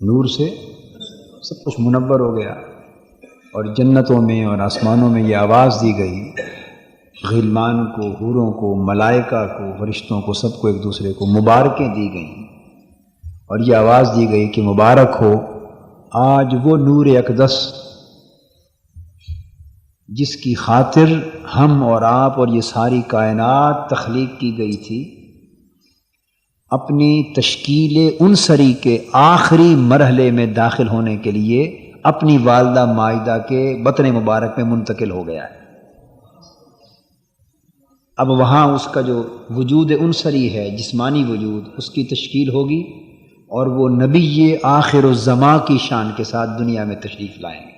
نور سے سب کچھ منور ہو گیا، اور جنتوں میں اور آسمانوں میں یہ آواز دی گئی غلمان کو، حوروں کو، ملائکہ کو، فرشتوں کو، سب کو ایک دوسرے کو مبارکیں دی گئیں، اور یہ آواز دی گئی کہ مبارک ہو آج وہ نور اقدس جس کی خاطر ہم اور آپ اور یہ ساری کائنات تخلیق کی گئی تھی، اپنی تشکیل عنصری کے آخری مرحلے میں داخل ہونے کے لیے اپنی والدہ مائدہ کے بطن مبارک میں منتقل ہو گیا ہے۔ اب وہاں اس کا جو وجود عنصری ہے، جسمانی وجود، اس کی تشکیل ہوگی، اور وہ نبی آخر الزماں کی شان کے ساتھ دنیا میں تشریف لائیں گے۔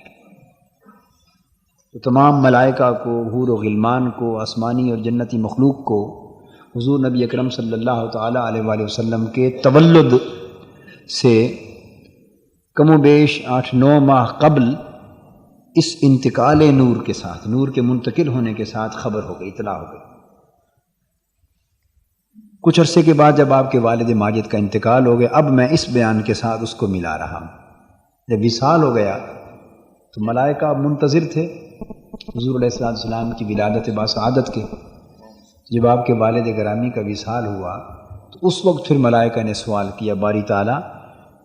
تو تمام ملائکہ کو، حور و غلمان کو، آسمانی اور جنتی مخلوق کو حضور نبی اکرم صلی اللہ تعالیٰ علیہ وآلہ وسلم کے تولد سے کم و بیش 8-9 ماہ قبل اس انتقال نور کے ساتھ، نور کے منتقل ہونے کے ساتھ خبر ہو گئی، اطلاع ہو گئی۔ کچھ عرصے کے بعد جب آپ کے والد ماجد کا انتقال ہو گیا، اب میں اس بیان کے ساتھ اس کو ملا رہا ہوں۔ جب وصال ہو گیا تو ملائکہ منتظر تھے حضور علیہ السلام کی ولادت باسعادت کے۔ جب آپ کے والد گرامی کا وصال ہوا تو اس وقت پھر ملائکہ نے سوال کیا، باری تعالیٰ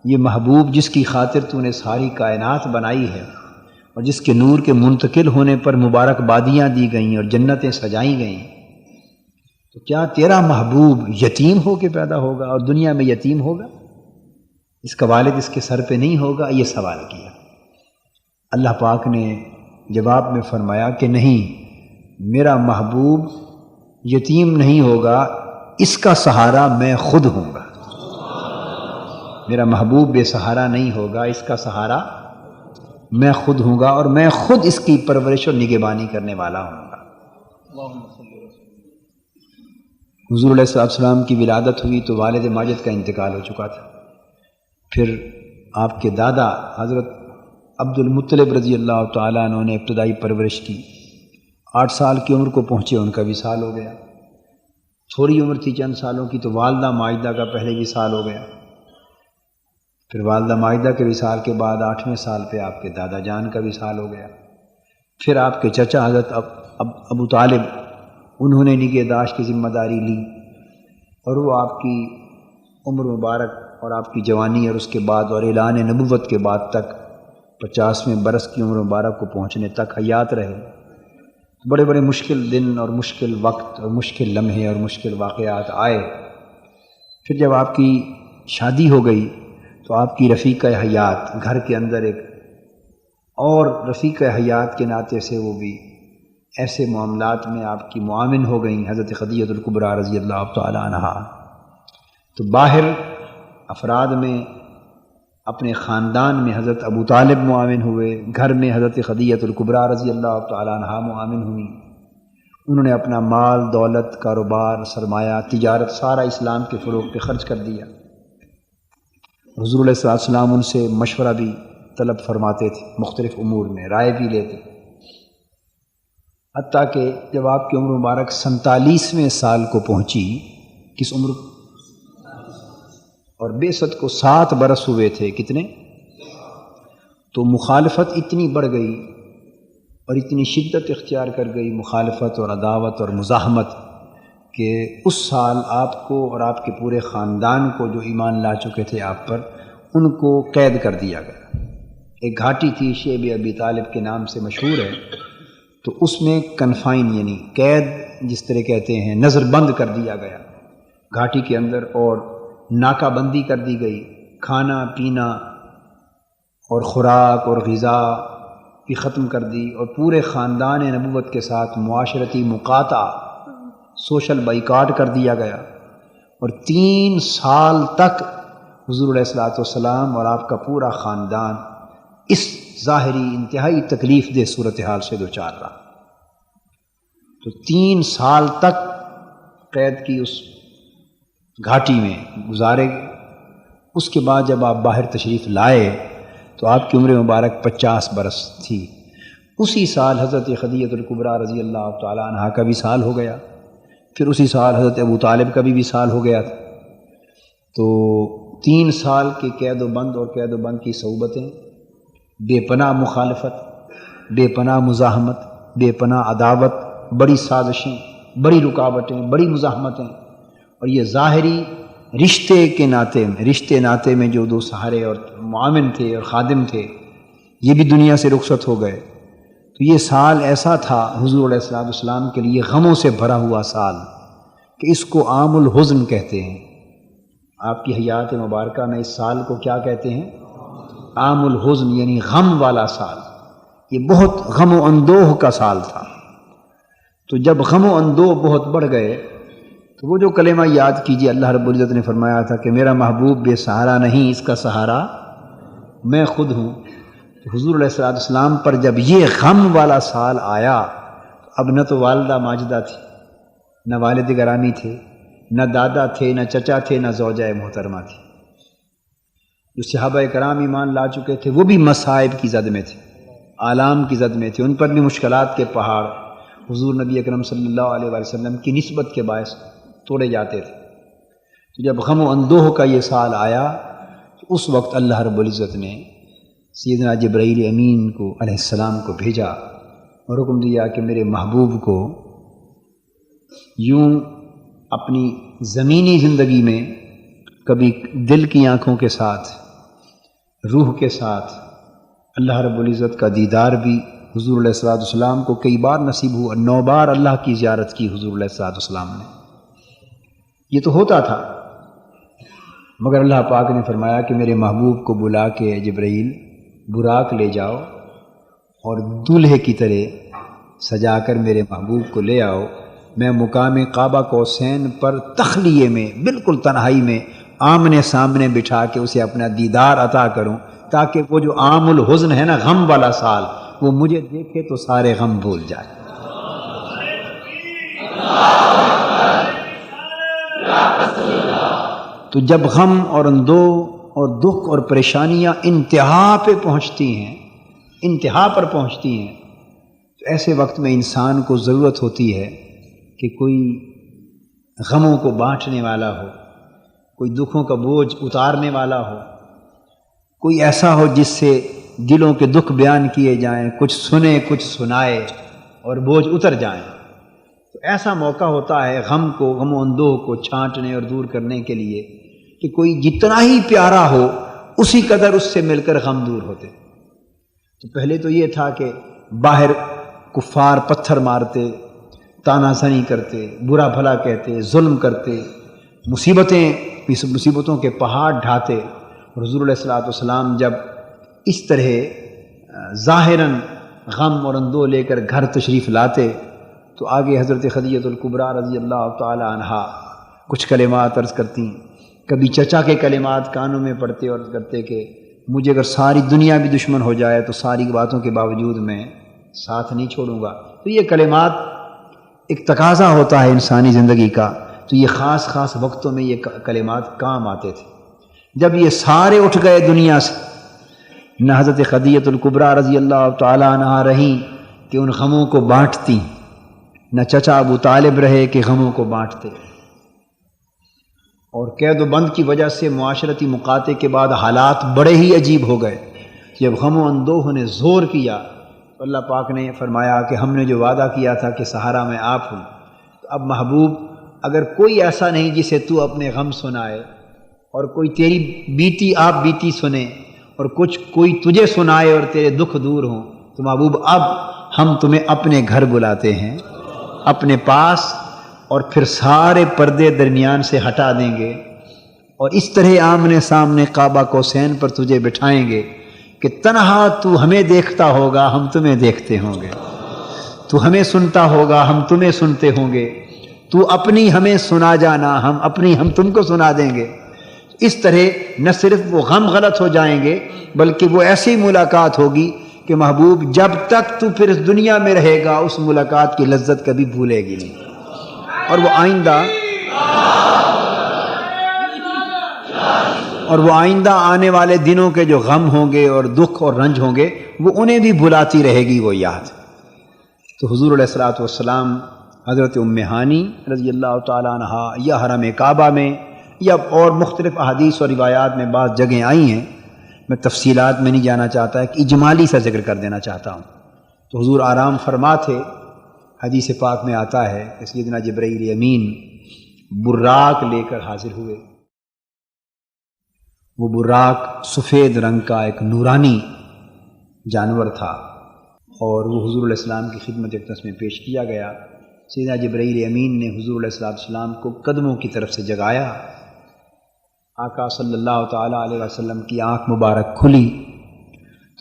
یہ محبوب جس کی خاطر تو نے ساری کائنات بنائی ہے اور جس کے نور کے منتقل ہونے پر مبارک بادیاں دی گئیں اور جنتیں سجائی گئیں، تو کیا تیرا محبوب یتیم ہو کے پیدا ہوگا اور دنیا میں یتیم ہوگا؟ اس کا والد اس کے سر پہ نہیں ہوگا؟ یہ سوال کیا۔ اللہ پاک نے جواب میں فرمایا کہ نہیں، میرا محبوب یتیم نہیں ہوگا، اس کا سہارا میں خود ہوں گا۔ میرا محبوب بے سہارا نہیں ہوگا، اس کا سہارا میں خود ہوں گا، اور میں خود اس کی پرورش اور نگہبانی کرنے والا ہوں گا۔ حضور علیہ السلام کی ولادت ہوئی تو والد ماجد کا انتقال ہو چکا تھا۔ پھر آپ کے دادا حضرت عبد المطلب رضی اللہ تعالیٰ عنہ نے ابتدائی پرورش کی، 8 سال کی عمر کو پہنچے ان کا وصال ہو گیا۔ تھوڑی عمر تھی چند سالوں کی تو والدہ ماجدہ کا پہلے وصال ہو گیا۔ پھر والدہ ماجدہ کے وصال کے بعد 8ویں سال پہ آپ کے دادا جان کا وصال ہو گیا۔ پھر آپ کے چچا حضرت ابو طالب، انہوں نے نگہداشت کی ذمہ داری لی، اور وہ آپ کی عمر مبارک اور آپ کی جوانی اور اس کے بعد اور اعلان نبوت کے بعد تک 50ویں برس کی عمر مبارک کو پہنچنے تک حیات رہے۔ بڑے بڑے مشکل دن اور مشکل وقت اور مشکل لمحے اور مشکل واقعات آئے۔ پھر جب آپ کی شادی ہو گئی تو آپ کی رفیقہ حیات گھر کے اندر ایک اور رفیقہ حیات کے ناطے سے وہ بھی ایسے معاملات میں آپ کی معاون ہو گئیں، حضرت خدیجہ الکبریٰ رضی اللہ تعالی عنہا۔ تو باہر افراد میں اپنے خاندان میں حضرت ابو طالب معاون ہوئے، گھر میں حضرت خدیجہ الکبریٰ رضی اللہ تعالی عنہا معاون ہوئیں۔ انہوں نے اپنا مال، دولت، کاروبار، سرمایہ، تجارت سارا اسلام کے فروغ پہ خرچ کر دیا۔ حضور علیہ السلام ان سے مشورہ بھی طلب فرماتے تھے، مختلف امور میں رائے بھی لیتے، حتیٰ کہ جب آپ کی عمر مبارک 47ویں سال کو پہنچی، کس عمر، اور بعثت کو 7 برس ہوئے تھے، کتنے؟ تو مخالفت اتنی بڑھ گئی اور اتنی شدت اختیار کر گئی مخالفت اور عداوت اور مزاحمت کہ اس سال آپ کو اور آپ کے پورے خاندان کو جو ایمان لا چکے تھے آپ پر، ان کو قید کر دیا گیا۔ ایک گھاٹی تھی شیب ابی طالب کے نام سے مشہور ہے، تو اس میں کنفائن یعنی قید جس طرح کہتے ہیں، نظر بند کر دیا گیا گھاٹی کے اندر، اور ناکہ بندی کر دی گئی، کھانا پینا اور خوراک اور غذا بھی ختم کر دی، اور پورے خاندان نبوت کے ساتھ معاشرتی مقاطعہ، سوشل بائیکاٹ کر دیا گیا، اور 3 سال تک حضور علیہ السلام اور آپ کا پورا خاندان اس ظاہری انتہائی تکلیف دہ صورتحال سے دوچار رہا۔ تو 3 سال تک قید کی اس گھاٹی میں گزارے گئے۔ اس کے بعد جب آپ باہر تشریف لائے تو آپ کی عمر مبارک 50 برس تھی۔ اسی سال حضرت خدیجہ الکبریٰ رضی اللہ تعالی عنہا کا وصال ہو گیا، پھر اسی سال حضرت ابو طالب کا بھی وصال ہو گیا تھا۔ تو 3 سال کے قید و بند اور قید و بند کی صعوبتیں، بے پناہ مخالفت، بے پناہ مزاحمت، بے پناہ عداوت، بڑی سازشیں، بڑی رکاوٹیں، بڑی مزاحمتیں، اور یہ ظاہری رشتے ناطے میں جو 2 سہارے اور معاون تھے اور خادم تھے یہ بھی دنیا سے رخصت ہو گئے۔ تو یہ سال ایسا تھا حضور علیہ السلام کے لیے غموں سے بھرا ہوا سال، کہ اس کو عام الحزن کہتے ہیں۔ آپ کی حیات مبارکہ میں اس سال کو کیا کہتے ہیں؟ عام الحزن، یعنی غم والا سال۔ یہ بہت غم و اندوہ کا سال تھا۔ تو جب غم و اندوہ بہت بڑھ گئے تو وہ جو کلمہ یاد کیجئے، اللہ رب العزت نے فرمایا تھا کہ میرا محبوب بے سہارا نہیں، اس کا سہارا میں خود ہوں۔ تو حضور علیہ السلام پر جب یہ غم والا سال آیا، اب نہ تو والدہ ماجدہ تھی، نہ والد گرامی تھے، نہ دادا تھے، نہ چچا تھے، نہ زوجہ محترمہ تھی۔ جو صحابہ کرام ایمان لا چکے تھے وہ بھی مصائب کی زد میں تھے، آلام کی زد میں تھے، ان پر بھی مشکلات کے پہاڑ حضور نبی اکرم صلی اللہ علیہ وآلہ وسلم کی نسبت کے باعث توڑے جاتے تھے۔ تو جب غم و اندوہ کا یہ سال آیا تو اس وقت اللہ رب العزت نے سیدنا جبرائیل امین کو علیہ السلام کو بھیجا اور حکم دیا کہ میرے محبوب کو یوں اپنی زمینی زندگی میں کبھی دل کی آنکھوں کے ساتھ، روح کے ساتھ اللہ رب العزت کا دیدار بھی حضور علیہ السلام کو کئی بار نصیب ہوا، 9 بار اللہ کی زیارت کی حضور علیہ السلام نے۔ یہ تو ہوتا تھا، مگر اللہ پاک نے فرمایا کہ میرے محبوب کو بلا کے جبرائیل براق لے جاؤ اور دولہے کی طرح سجا کر میرے محبوب کو لے آؤ، میں مقام قعبہ قوسین پر تخلیے میں بالکل تنہائی میں آمنے سامنے بٹھا کے اسے اپنا دیدار عطا کروں، تاکہ وہ جو عام الحزن ہے نا، غم والا سال، وہ مجھے دیکھے تو سارے غم بھول جائے۔ تو جب غم اور اندوہ اور دکھ اور پریشانیاں انتہا پہ پہنچتی ہیں، انتہا پر پہنچتی ہیں، تو ایسے وقت میں انسان کو ضرورت ہوتی ہے کہ کوئی غموں کو بانٹنے والا ہو، کوئی دکھوں کا بوجھ اتارنے والا ہو، کوئی ایسا ہو جس سے دلوں کے دکھ بیان کیے جائیں، کچھ سنے کچھ سنائے اور بوجھ اتر جائیں۔ تو ایسا موقع ہوتا ہے غم و اندوہ کو چھانٹنے اور دور کرنے کے لیے کہ کوئی جتنا ہی پیارا ہو اسی قدر اس سے مل کر غم دور ہوتے۔ تو پہلے تو یہ تھا کہ باہر کفار پتھر مارتے، تانا زنی کرتے، برا بھلا کہتے، ظلم کرتے، مصیبتوں کے پہاڑ ڈھاتے، اور حضور علیہ السلام جب اس طرح ظاہراً غم اور اندوہ لے کر گھر تشریف لاتے تو آگے حضرت خدیجہ الکبریٰ رضی اللہ تعالی عنہا کچھ کلمات عرض کرتی، کبھی چچا کے کلمات کانوں میں پڑھتے اور کرتے کہ مجھے اگر ساری دنیا بھی دشمن ہو جائے تو ساری باتوں کے باوجود میں ساتھ نہیں چھوڑوں گا۔ تو یہ کلمات ایک تقاضا ہوتا ہے انسانی زندگی کا، تو یہ خاص وقتوں میں یہ کلمات کام آتے تھے۔ جب یہ سارے اٹھ گئے دنیا سے، نہ حضرت خدیجہ الکبریٰ رضی اللہ تعالی عنہا رہیں کہ ان غموں کو بانٹتی، نہ چچا ابو طالب رہے کہ غموں کو بانٹتے، اور قید و بند کی وجہ سے معاشرتی مقاطع کے بعد حالات بڑے ہی عجیب ہو گئے۔ جب غم و اندوہ نے زور کیا تو اللہ پاک نے فرمایا کہ ہم نے جو وعدہ کیا تھا کہ سہارا میں آپ ہوں، تو اب محبوب اگر کوئی ایسا نہیں جسے تو اپنے غم سنائے، اور کوئی تیری بیتی سنے، اور کوئی تجھے سنائے اور تیرے دکھ دور ہوں، تو محبوب اب ہم تمہیں اپنے گھر بلاتے ہیں، اپنے پاس، اور پھر سارے پردے درمیان سے ہٹا دیں گے، اور اس طرح آمنے سامنے کعبہ قوسین پر تجھے بٹھائیں گے کہ تنہا تو ہمیں دیکھتا ہوگا، ہم تمہیں دیکھتے ہوں گے، تو ہمیں سنتا ہوگا، ہم تمہیں سنتے ہوں گے، تو اپنی ہمیں سنا جانا، ہم تم کو سنا دیں گے۔ اس طرح نہ صرف وہ غم غلط ہو جائیں گے، بلکہ وہ ایسی ملاقات ہوگی کہ محبوب جب تک تو پھر اس دنیا میں رہے گا اس ملاقات کی لذت کبھی بھولے گی نہیں، اور وہ آئندہ آنے والے دنوں کے جو غم ہوں گے اور دکھ اور رنج ہوں گے وہ انہیں بھی بھلاتی رہے گی وہ یاد۔ تو حضور علیہ السلام حضرت ام ہانی رضی اللہ تعالی عنہا یا حرم کعبہ میں یا اور مختلف احادیث اور روایات میں بعض جگہیں آئی ہیں، میں تفصیلات میں نہیں جانا چاہتا، کہ اجمالی سا ذکر کر دینا چاہتا ہوں۔ تو حضور آرام فرما تھے، حدیث پاک میں آتا ہے کہ سیدنا جبرائیل امین براق لے کر حاضر ہوئے۔ وہ براق سفید رنگ کا ایک نورانی جانور تھا، اور وہ حضور علیہ السلام کی خدمت اقدس میں پیش کیا گیا۔ سیدنا جبرائیل امین نے حضور علیہ السلام کو قدموں کی طرف سے جگایا۔ آقا صلی اللہ تعالیٰ علیہ وسلم کی آنکھ مبارک کھلی،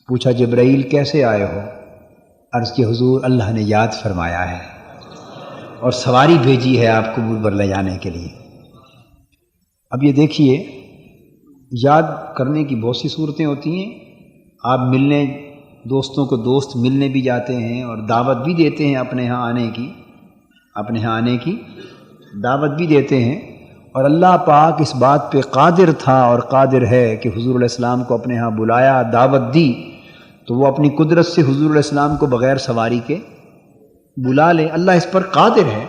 پوچھا جبرائیل کیسے آئے ہو؟ عرض کہ حضور اللہ نے یاد فرمایا ہے اور سواری بھیجی ہے آپ کو قبور پر لے جانے کے لیے۔ اب یہ دیکھیے، یاد کرنے کی بہت سی صورتیں ہوتی ہیں۔ آپ ملنے، دوستوں کو دوست ملنے بھی جاتے ہیں اور دعوت بھی دیتے ہیں، اپنے ہاں آنے کی دعوت بھی دیتے ہیں، اور اللہ پاک اس بات پہ قادر تھا اور قادر ہے کہ حضور علیہ السلام کو اپنے ہاں بلایا، دعوت دی، تو وہ اپنی قدرت سے حضور علیہ السلام کو بغیر سواری کے بلا لے۔ اللہ اس پر قادر ہے،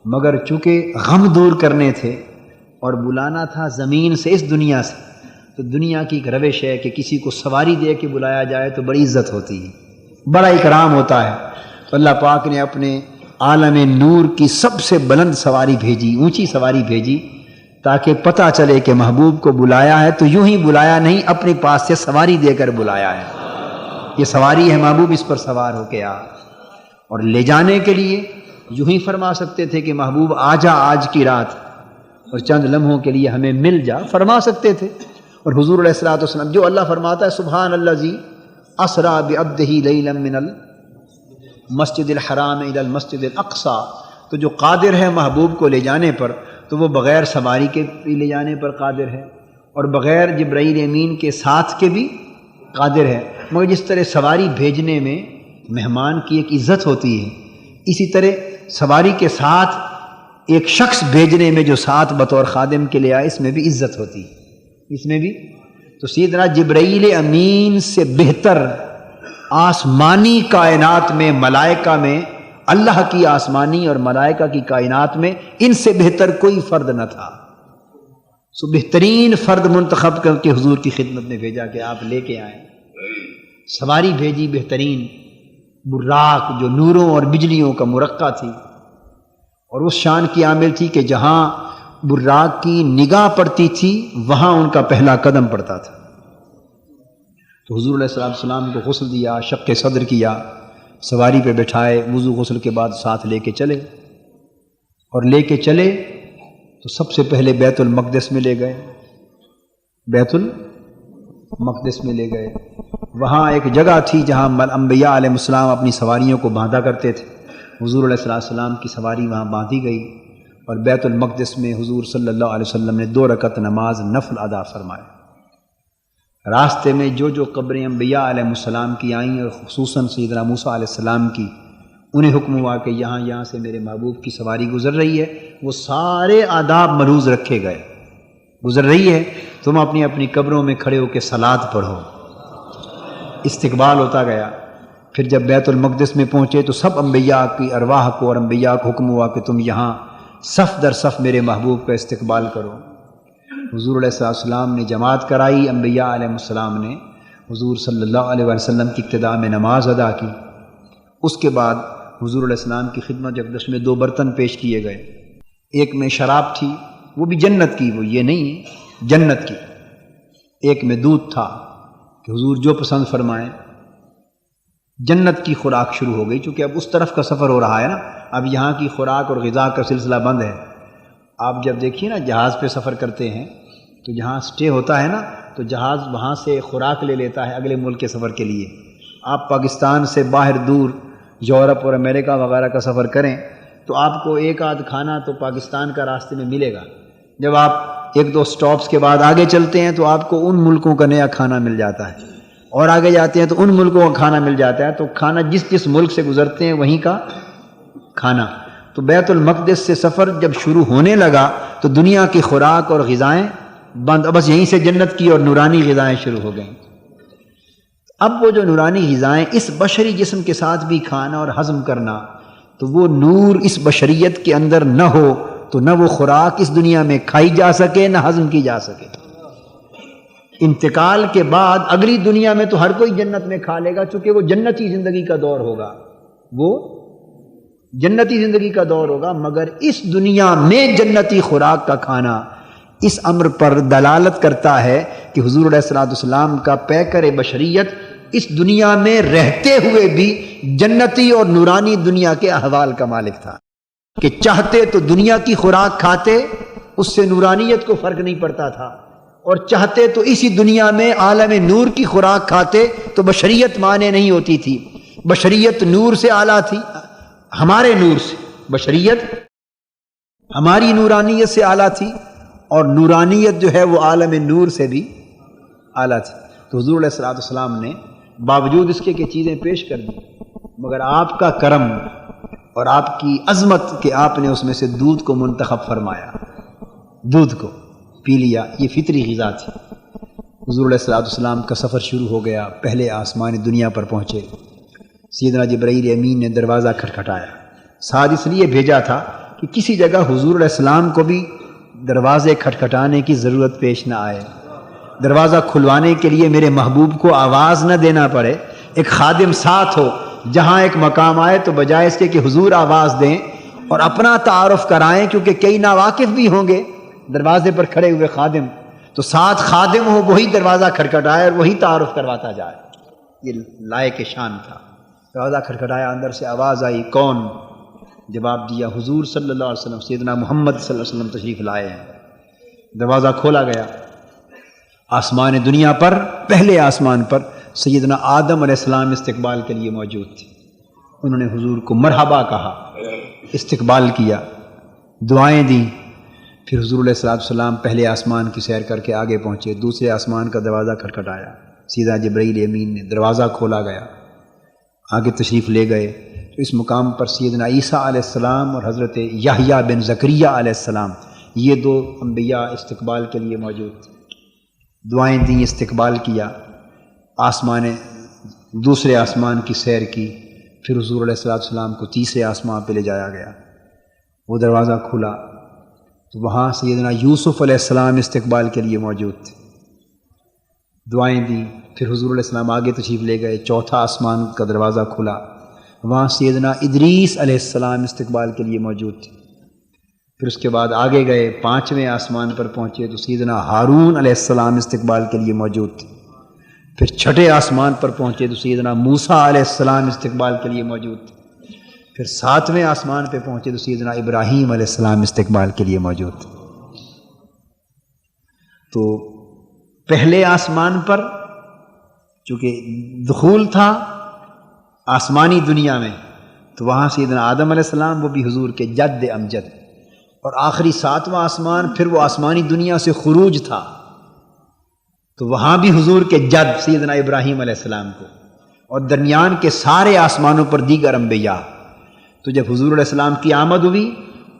مگر چونکہ غم دور کرنے تھے اور بلانا تھا زمین سے، اس دنیا سے، تو دنیا کی ایک روش ہے کہ کسی کو سواری دے کے بلایا جائے تو بڑی عزت ہوتی ہے، بڑا اکرام ہوتا ہے۔ تو اللہ پاک نے اپنے عالم نور کی سب سے بلند سواری بھیجی، اونچی سواری بھیجی، تاکہ پتہ چلے کہ محبوب کو بلایا ہے تو یوں ہی بلایا نہیں، اپنے پاس سے سواری دے کر بلایا ہے۔ یہ سواری ہے، محبوب اس پر سوار ہو کے آ، اور لے جانے کے لیے یوں ہی فرما سکتے تھے کہ محبوب آ جا آج کی رات اور چند لمحوں کے لیے ہمیں مل جا، فرما سکتے تھے۔ اور حضور علیہ الصلوۃ والسلام، جو اللہ فرماتا ہے سبحان الذی اسریٰ بعبدہ لیلا من المسجد الحرام الی المسجد الاقصی، تو جو قادر ہے محبوب کو لے جانے پر، تو وہ بغیر سواری کے بھی لے جانے پر قادر ہے، اور بغیر جبرائیل امین کے ساتھ کے بھی قادر ہے۔ مگر جس طرح سواری بھیجنے میں مہمان کی ایک عزت ہوتی ہے، اسی طرح سواری کے ساتھ ایک شخص بھیجنے میں جو ساتھ بطور خادم کے لے آئے، اس میں بھی عزت ہوتی ہے، اس میں بھی۔ تو سیدنا جبرائیل امین سے بہتر آسمانی کائنات میں، ملائکہ میں، اللہ کی آسمانی اور ملائکہ کی کائنات میں ان سے بہتر کوئی فرد نہ تھا۔ سو بہترین فرد منتخب کر کے حضور کی خدمت میں بھیجا کہ آپ لے کے آئیں۔ سواری بھیجی بہترین، براق جو نوروں اور بجلیوں کا مرقع تھی، اور اس شان کی عامل تھی کہ جہاں براق کی نگاہ پڑتی تھی وہاں ان کا پہلا قدم پڑتا تھا۔ تو حضور علیہ السلام کو غسل دیا، شق صدر کیا، سواری پہ بٹھائے، وضو غسل کے بعد ساتھ لے کے چلے، اور لے کے چلے تو سب سے پہلے بیت المقدس میں لے گئے، بیت المقدس میں لے گئے۔ وہاں ایک جگہ تھی جہاں انبیاء علیہ السلام اپنی سواریوں کو باندھا کرتے تھے، حضور علیہ السلام کی سواری وہاں باندھی گئی، اور بیت المقدس میں حضور صلی اللہ علیہ وسلم نے 2 رکعت نماز نفل ادا فرمائے۔ راستے میں جو جو قبریں انبیاء علیہ السلام کی آئیں، اور خصوصاً سیدنا موسیٰ علیہ السلام کی، انہیں حکم ہوا کہ یہاں سے میرے محبوب کی سواری گزر رہی ہے، وہ سارے آداب ملحوظ رکھے گئے، گزر رہی ہے، تم اپنی اپنی قبروں میں کھڑے ہو کے صلاۃ پڑھو۔ استقبال ہوتا گیا۔ پھر جب بیت المقدس میں پہنچے تو سب انبیاء کی ارواح کو اور انبیاء کو حکم ہوا کہ تم یہاں صف در صف میرے محبوب کا استقبال کرو۔ حضور علیہ السلام نے جماعت کرائی، انبیاء علیہ السلام نے حضور صلی اللہ علیہ وسلم کی ابتدا میں نماز ادا کی۔ اس کے بعد حضور علیہ السلام کی خدمت اقدس میں 2 برتن پیش کیے گئے، ایک میں شراب تھی، وہ بھی جنت کی، وہ یہ نہیں جنت کی، ایک میں دودھ تھا کہ حضور جو پسند فرمائیں۔ جنت کی خوراک شروع ہو گئی، چونکہ اب اس طرف کا سفر ہو رہا ہے نا، اب یہاں کی خوراک اور غذا کا سلسلہ بند ہے۔ آپ جب دیکھیے نا جہاز پہ سفر کرتے ہیں تو جہاں سٹے ہوتا ہے نا، تو جہاز وہاں سے خوراک لے لیتا ہے اگلے ملک کے سفر کے لیے۔ آپ پاکستان سے باہر دور یورپ اور امریکہ وغیرہ کا سفر کریں تو آپ کو ایک آدھ کھانا تو پاکستان کا راستے میں ملے گا۔ جب آپ 1-2 سٹاپس کے بعد آگے چلتے ہیں تو آپ کو ان ملکوں کا نیا کھانا مل جاتا ہے، اور آگے جاتے ہیں تو ان ملکوں کا کھانا مل جاتا ہے۔ تو کھانا جس ملک سے گزرتے ہیں وہیں کا کھانا۔ تو بیت المقدس سے سفر جب شروع ہونے لگا تو دنیا کی خوراک اور غذائیں بند، بس یہیں سے جنت کی اور نورانی غذائیں شروع ہو گئیں۔ اب وہ جو نورانی غذائیں اس بشری جسم کے ساتھ بھی کھانا اور ہضم کرنا، تو وہ نور اس بشریت کے اندر نہ ہو تو نہ وہ خوراک اس دنیا میں کھائی جا سکے نہ ہضم کی جا سکے۔ انتقال کے بعد اگلی دنیا میں تو ہر کوئی جنت میں کھا لے گا، چونکہ وہ جنتی زندگی کا دور ہوگا، وہ جنتی زندگی کا دور ہوگا، مگر اس دنیا میں جنتی خوراک کا کھانا اس امر پر دلالت کرتا ہے کہ حضور علیہ الصلوۃ والسلام کا پیکر بشریت اس دنیا میں رہتے ہوئے بھی جنتی اور نورانی دنیا کے احوال کا مالک تھا، کہ چاہتے تو دنیا کی خوراک کھاتے، اس سے نورانیت کو فرق نہیں پڑتا تھا، اور چاہتے تو اسی دنیا میں عالم نور کی خوراک کھاتے تو بشریت مانے نہیں ہوتی تھی۔ بشریت نور سے اعلیٰ تھی، ہمارے نور سے، بشریت ہماری نورانیت سے اعلیٰ تھی، اور نورانیت جو ہے وہ عالم نور سے بھی اعلیٰ تھی۔ تو حضور علیہ الصلوۃ والسلام نے باوجود اس کے کہ چیزیں پیش کر دی، مگر آپ کا کرم اور آپ کی عظمت کہ آپ نے اس میں سے دودھ کو منتخب فرمایا، دودھ کو پی لیا، یہ فطری غذا تھی۔ حضور علیہ الصلوۃ والسلام کا سفر شروع ہو گیا، پہلے آسمان دنیا پر پہنچے، سیدنا جبرائیل امین نے دروازہ کھٹکھٹایا، ساتھ اس لیے بھیجا تھا کہ کسی جگہ حضور علیہ السلام کو بھی دروازے کھٹکھٹانے کی ضرورت پیش نہ آئے، دروازہ کھلوانے کے لیے میرے محبوب کو آواز نہ دینا پڑے، ایک خادم ساتھ ہو، جہاں ایک مقام آئے تو بجائے اس کے کہ حضور آواز دیں اور اپنا تعارف کرائیں، کیونکہ کئی ناواقف بھی ہوں گے دروازے پر کھڑے ہوئے خادم، تو ساتھ خادم ہو، وہی دروازہ کھٹکھٹائے اور وہی تعارف کرواتا جائے، یہ لائق شان تھا۔ دروازہ کھٹکھٹایا، اندر سے آواز آئی، کون؟ جواب دیا، حضور صلی اللہ علیہ وسلم، سیدنا محمد صلی اللہ علیہ وسلم تشریف لائے ہیں۔ دروازہ کھولا گیا، آسمان دنیا پر، پہلے آسمان پر سیدنا آدم علیہ السلام استقبال کے لیے موجود تھے۔ انہوں نے حضور کو مرحبا کہا، استقبال کیا، دعائیں دیں۔ پھر حضور علیہ السلام پہلے آسمان کی سیر کر کے آگے پہنچے، دوسرے آسمان کا دروازہ کھٹکھٹایا، سیدنا جبرائیل امین نے، دروازہ کھولا گیا، آگے تشریف لے گئے۔ تو اس مقام پر سیدنا عیسیٰ علیہ السلام اور حضرت یحییٰ بن زکریا علیہ السلام، یہ دو انبیاء استقبال کے لیے موجود تھے۔ دعائیں دیں، استقبال کیا، دوسرے آسمان کی سیر کی، پھر حضور علیہ السلام کو تیسرے آسمان پہ لے جایا گیا، وہ دروازہ کھلا تو وہاں سیدنا یوسف علیہ السلام استقبال کے لیے موجود تھے، دعائیں دیں، پھر حضور علیہ السلام آگے تشریف لے گئے، چوتھا آسمان کا دروازہ کھلا، وہاں سیدنا ادریس علیہ السلام استقبال کے لیے موجود تھے۔ پھر اس کے بعد آگے گئے، پانچویں آسمان پر پہنچے تو سیدنا ہارون علیہ السلام استقبال کے لیے موجود تھے۔ پھر چھٹے آسمان پر پہنچے تو سیدنا موسیٰ علیہ السلام استقبال کے لیے موجود تھے۔ پھر ساتویں آسمان پہ پہنچے تو سیدنا ابراہیم علیہ السلام استقبال کے لیے موجود تھے۔ تو پہلے آسمان پر چونکہ دخول تھا آسمانی دنیا میں، تو وہاں سیدنا آدم علیہ السلام، وہ بھی حضور کے جد امجد، اور آخری ساتواں آسمان پھر وہ آسمانی دنیا سے خروج تھا، تو وہاں بھی حضور کے جد سیدنا ابراہیم علیہ السلام کو، اور درمیان کے سارے آسمانوں پر دیگر انبیاء۔ تو جب حضور علیہ السلام کی آمد ہوئی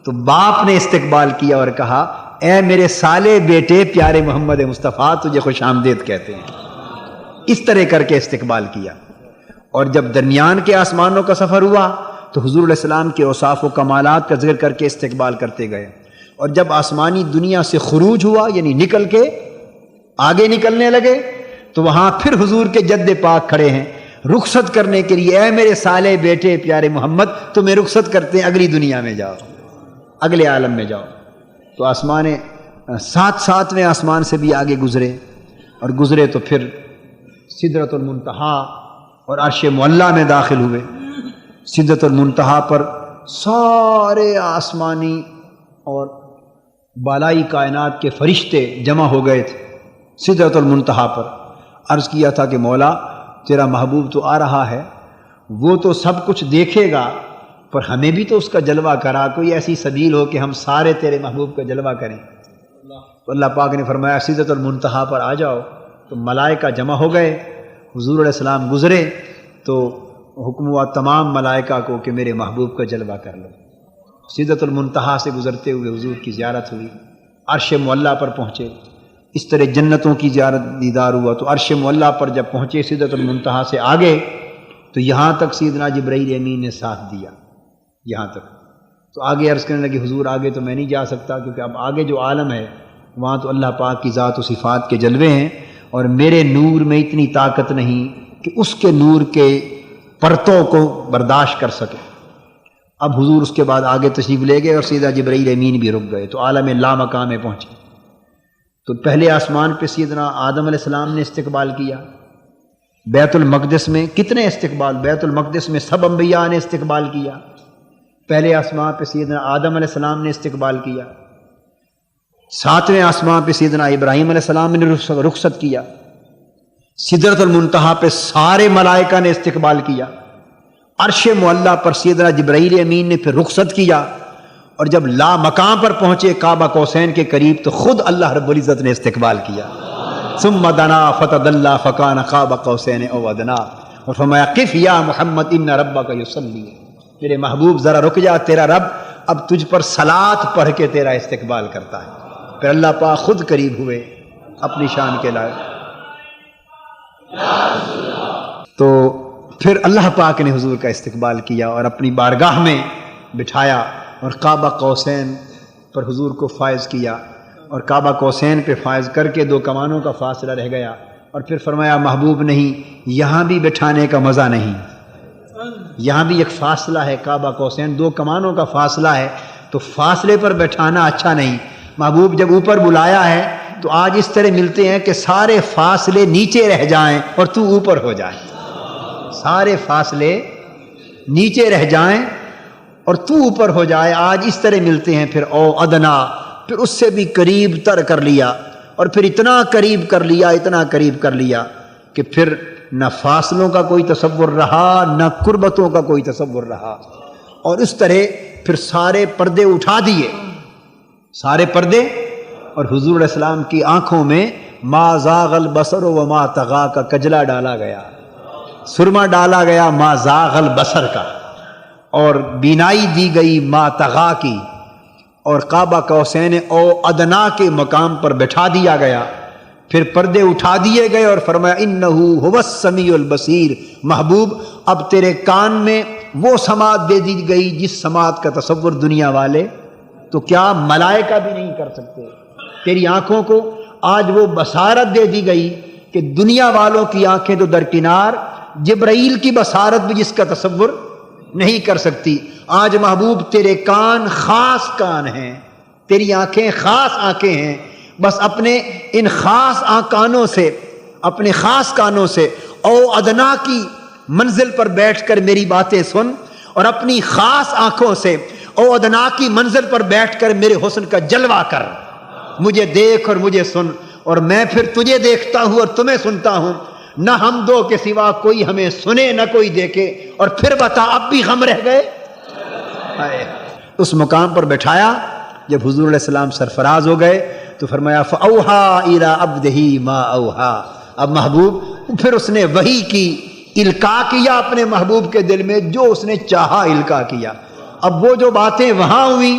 تو باپ نے استقبال کیا اور کہا، اے میرے سالے بیٹے پیارے محمد مصطفیٰ، تجھے خوش آمدید کہتے ہیں۔ اس طرح کر کے استقبال کیا، اور جب درمیان کے آسمانوں کا سفر ہوا تو حضور علیہ السلام کے اوصاف و کمالات کا ذکر کر کے استقبال کرتے گئے، اور جب آسمانی دنیا سے خروج ہوا یعنی نکل کے آگے نکلنے لگے تو وہاں پھر حضور کے جد پاک کھڑے ہیں رخصت کرنے کے لیے، اے میرے سالے بیٹے پیارے محمد، تمہیں رخصت کرتے ہیں، اگلی دنیا میں جاؤ، اگلے عالم میں جاؤ۔ تو ساتویں آسمان سے بھی آگے گزرے، اور گزرے تو پھر سدرۃ المنتہا اور عرش معلیٰ میں داخل ہوئے۔ سدرۃ المنتہا پر سارے آسمانی اور بالائی کائنات کے فرشتے جمع ہو گئے تھے سدرۃ المنتہا پر۔ عرض کیا تھا کہ مولا تیرا محبوب تو آ رہا ہے، وہ تو سب کچھ دیکھے گا، پر ہمیں بھی تو اس کا جلوہ کرا، کوئی ایسی سبیل ہو کہ ہم سارے تیرے محبوب کا جلوہ کریں۔ تو اللہ پاک نے فرمایا سدرۃ المنتہا پر آ جاؤ، تو ملائکہ جمع ہو گئے، حضور علیہ السلام گزرے تو حکم ہوا تمام ملائکہ کو کہ میرے محبوب کا جلوہ کر لو۔ سدرۃ المنتہا سے گزرتے ہوئے حضور کی زیارت ہوئی، عرش معلیٰ پر پہنچے، اس طرح جنتوں کی زیارت دیدار ہوا۔ تو عرش معلیٰ پر جب پہنچے سدرۃ المنتہا سے آگے تو یہاں تک سیدنا جبرائیل امین نے ساتھ دیا، یہاں تک۔ تو آگے عرض کرنے لگے حضور آگے تو میں نہیں جا سکتا، کیونکہ اب آگے جو عالم ہے وہاں تو اللہ پاک کی ذات و صفات کے جلوے ہیں، اور میرے نور میں اتنی طاقت نہیں کہ اس کے نور کے پرتوں کو برداشت کر سکے۔ اب حضور اس کے بعد آگے تشریف لے گئے اور سیدھا جبرائیل امین بھی رک گئے، تو عالم لامکان میں پہنچے۔ تو پہلے آسمان پہ سیدنا آدم علیہ السلام نے استقبال کیا، بیت المقدس میں کتنے استقبال، بیت المقدس میں سب انبیاء نے استقبال کیا۔ پہلے آسمان پہ سیدنا آدم علیہ السلام نے استقبال کیا، ساتویں آسمان پہ سیدنا ابراہیم علیہ السلام نے رخصت کیا، سدرۃ المنتہا پہ سارے ملائکہ نے استقبال کیا، عرش معلیٰ پر سیدنا جبرائیل امین نے پھر رخصت کیا، اور جب لا مقام پر پہنچے کعبہ قوسین کے قریب تو خود اللہ رب العزت نے استقبال کیا۔ ثم دنا فتدلی فکان قاب قوسین او ادنا، اور فرمایا قف یا محمد ان ربک یصلی، میرے محبوب ذرا رک جا، تیرا رب اب تجھ پر صلاۃ پڑھ کے تیرا استقبال کرتا ہے۔ پھر اللہ پاک خود قریب ہوئے اپنی شان کے لائق۔ تو پھر اللہ پاک نے حضور کا استقبال کیا اور اپنی بارگاہ میں بٹھایا، اور کعبہ قوسین پر حضور کو فائز کیا، اور کعبہ قوسین پہ فائز کر کے 2 کمانوں کا فاصلہ رہ گیا، اور پھر فرمایا محبوب نہیں، یہاں بھی بٹھانے کا مزہ نہیں، یہاں بھی ایک فاصلہ ہے، کعبہ قوسین 2 کمانوں کا فاصلہ ہے، تو فاصلے پر بٹھانا اچھا نہیں۔ محبوب جب اوپر بلایا ہے تو آج اس طرح ملتے ہیں کہ سارے فاصلے نیچے رہ جائیں اور تو اوپر ہو جائے، سارے فاصلے نیچے رہ جائیں اور تو اوپر ہو جائے، آج اس طرح ملتے ہیں۔ پھر او ادنا، پھر اس سے بھی قریب تر کر لیا، اور پھر اتنا قریب کر لیا، اتنا قریب کر لیا کہ پھر نہ فاصلوں کا کوئی تصور رہا، نہ قربتوں کا کوئی تصور رہا، اور اس طرح پھر سارے پردے اٹھا دیے، سارے پردے، اور حضور علیہ السلام کی آنکھوں میں ما زاغ البصر وما طغا کا کجلا ڈالا گیا، سرما ڈالا گیا ما زاغ البصر کا، اور بینائی دی گئی ما طغا کی، اور کعبہ قوسین او ادنا کے مقام پر بٹھا دیا گیا۔ پھر پردے اٹھا دیے گئے اور فرمایا انہو هو السمیع البصیر، محبوب اب تیرے کان میں وہ سماعت دے دی گئی جس سماعت کا تصور دنیا والے تو کیا ملائکہ بھی نہیں کر سکتے۔ تیری آنکھوں کو آج وہ بصارت دے دی گئی کہ دنیا والوں کی آنکھیں تو درکنار، جبرائیل کی بصارت بھی جس کا تصور نہیں کر سکتی۔ آج محبوب تیرے کان خاص کان ہیں، تیری آنکھیں خاص آنکھیں ہیں، بس اپنے ان خاص کانوں سے، اپنے خاص کانوں سے او ادنا کی منزل پر بیٹھ کر میری باتیں سن، اور اپنی خاص آنکھوں سے او ادنا کی منزل پر بیٹھ کر میرے حسن کا جلوہ کر، مجھے دیکھ اور مجھے سن، اور میں پھر تجھے دیکھتا ہوں اور تمہیں سنتا ہوں، نہ ہم دو کے سوا کوئی ہمیں سنے نہ کوئی دیکھے، اور پھر بتا اب بھی غم رہ گئے۔ اس مقام پر بٹھایا، جب حضور علیہ السلام سرفراز ہو گئے تو فرمایا فَأَوْحَا إِلَىٰ عَبْدِهِ مَا أَوْحَا، اب محبوب پھر اس نے وحی کی، القاء کیا اپنے محبوب کے دل میں جو اس نے چاہا القاء کیا۔ اب وہ جو باتیں وہاں ہوئیں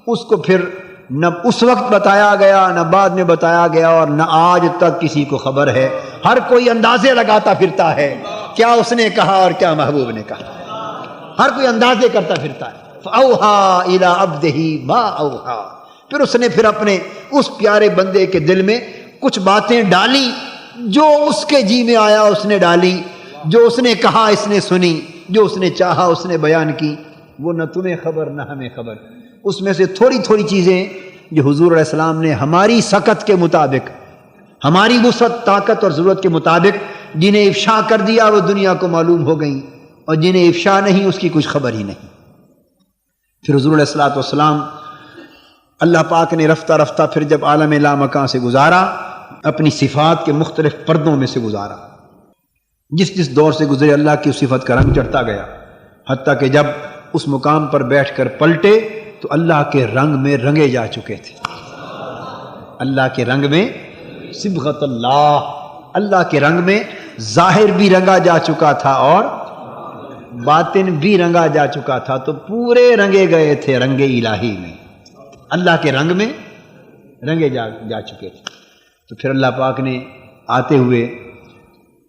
اس کو پھر نہ اس وقت بتایا گیا، نہ بعد میں بتایا گیا، اور نہ آج تک کسی کو خبر ہے۔ ہر کوئی اندازے لگاتا پھرتا ہے کیا اس نے کہا اور کیا محبوب نے کہا، ہر کوئی اندازے کرتا پھرتا ہے۔ فَأَوْحَا إِلَىٰ عَبْدِهِ مَا أَوْحَا، پھر اس نے پھر اپنے اس پیارے بندے کے دل میں کچھ باتیں ڈالی، جو اس کے جی میں آیا اس نے ڈالی، جو اس نے کہا اس نے سنی، جو اس نے چاہا اس نے بیان کی، وہ نہ تمہیں خبر نہ ہمیں خبر۔ اس میں سے تھوڑی تھوڑی چیزیں جو حضور علیہ السلام نے ہماری سکت کے مطابق، ہماری وسعت طاقت اور ضرورت کے مطابق جنہیں افشا کر دیا وہ دنیا کو معلوم ہو گئیں، اور جنہیں افشا نہیں اس کی کچھ خبر ہی نہیں۔ پھر حضور علیہ الصلوۃ والسلام اللہ پاک نے رفتہ رفتہ پھر جب عالم لامکان سے گزارا، اپنی صفات کے مختلف پردوں میں سے گزارا، جس جس دور سے گزرے اللہ کی اس صفت کا رنگ چڑھتا گیا، حتیٰ کہ جب اس مقام پر بیٹھ کر پلٹے تو اللہ کے رنگ میں رنگے جا چکے تھے، اللہ کے رنگ میں صبغت اللہ، اللہ کے رنگ میں ظاہر بھی رنگا جا چکا تھا اور باطن بھی رنگا جا چکا تھا، تو پورے رنگے گئے تھے رنگ الہی میں، اللہ کے رنگ میں رنگے جا چکے تھے۔ تو پھر اللہ پاک نے آتے ہوئے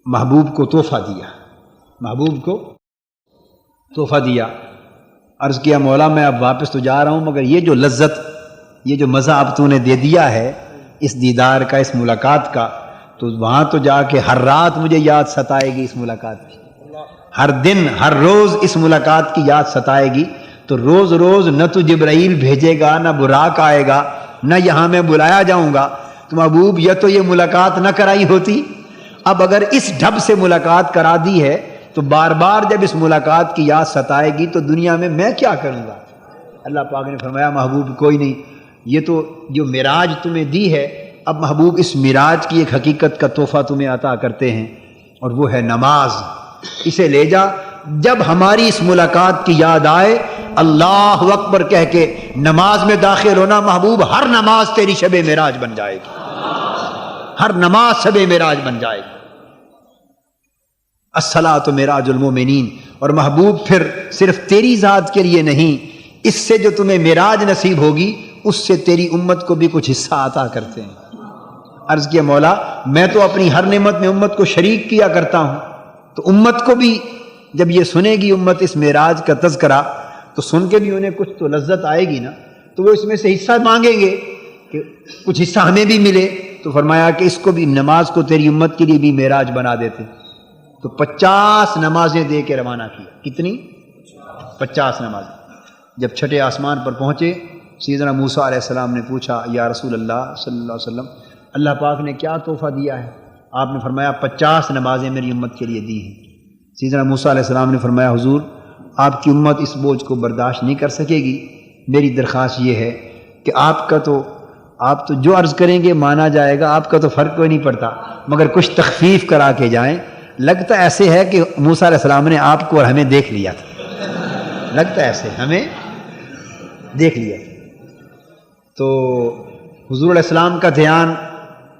محبوب کو تحفہ دیا، محبوب کو تحفہ دیا، عرض کیا مولا میں اب واپس تو جا رہا ہوں، مگر یہ جو لذت، یہ جو مزہ اب تو نے دے دیا ہے اس دیدار کا، اس ملاقات کا، تو وہاں تو جا کے ہر رات مجھے یاد ستائے گی اس ملاقات کی، ہر دن ہر روز اس ملاقات کی یاد ستائے گی۔ تو روز روز نہ تو جبرائیل بھیجے گا، نہ براق آئے گا، نہ یہاں میں بلایا جاؤں گا۔ تو محبوب یہ تو یہ ملاقات نہ کرائی ہوتی، اب اگر اس ڈھب سے ملاقات کرا دی ہے تو بار بار جب اس ملاقات کی یاد ستائے گی تو دنیا میں کیا کروں گا؟ اللہ پاک نے فرمایا محبوب کوئی نہیں، یہ تو جو معراج تمہیں دی ہے، اب محبوب اس معراج کی ایک حقیقت کا تحفہ تمہیں عطا کرتے ہیں، اور وہ ہے نماز۔ اسے لے جا، جب ہماری اس ملاقات کی یاد آئے اللہ اکبر کہہ کے نماز میں داخل ہونا، محبوب ہر نماز تیری شب معراج بن جائے گی، ہر نماز شب معراج بن جائے گی۔ الصلاۃ معراج المومنین۔ اور محبوب پھر صرف تیری ذات کے لیے نہیں، اس سے جو تمہیں معراج نصیب ہوگی اس سے تیری امت کو بھی کچھ حصہ عطا کرتے ہیں۔ عرض کیا مولا میں تو اپنی ہر نعمت میں امت کو شریک کیا کرتا ہوں، تو امت کو بھی جب یہ سنے گی امت اس معراج کا تذکرہ تو سن کے بھی انہیں کچھ تو لذت آئے گی نا، تو وہ اس میں سے حصہ مانگیں گے کہ کچھ حصہ ہمیں بھی ملے۔ تو فرمایا کہ اس کو بھی، نماز کو تیری امت کے لیے بھی معراج بنا دیتے۔ تو 50 نمازیں دے کے روانہ کیا۔ کتنی؟ 50 نمازیں۔ جب چھٹے آسمان پر پہنچے سیدنا موسیٰ علیہ السلام نے پوچھا یا رسول اللہ صلی اللہ علیہ وسلم اللہ پاک نے کیا تحفہ دیا ہے؟ آپ نے فرمایا 50 نمازیں میری امت کے لیے دی ہیں۔ سیدنا موسیٰ علیہ السلام نے فرمایا حضور آپ کی امت اس بوجھ کو برداشت نہیں کر سکے گی، میری درخواست یہ ہے کہ آپ تو جو عرض کریں گے مانا جائے گا، آپ کا تو فرق کوئی نہیں پڑتا، مگر کچھ تخفیف کرا کے جائیں۔ لگتا ایسے ہے کہ موسیٰ علیہ السلام نے آپ کو اور ہمیں دیکھ لیا تھا، لگتا ایسے ہمیں دیکھ لیا تھا۔ تو حضور علیہ السلام کا دھیان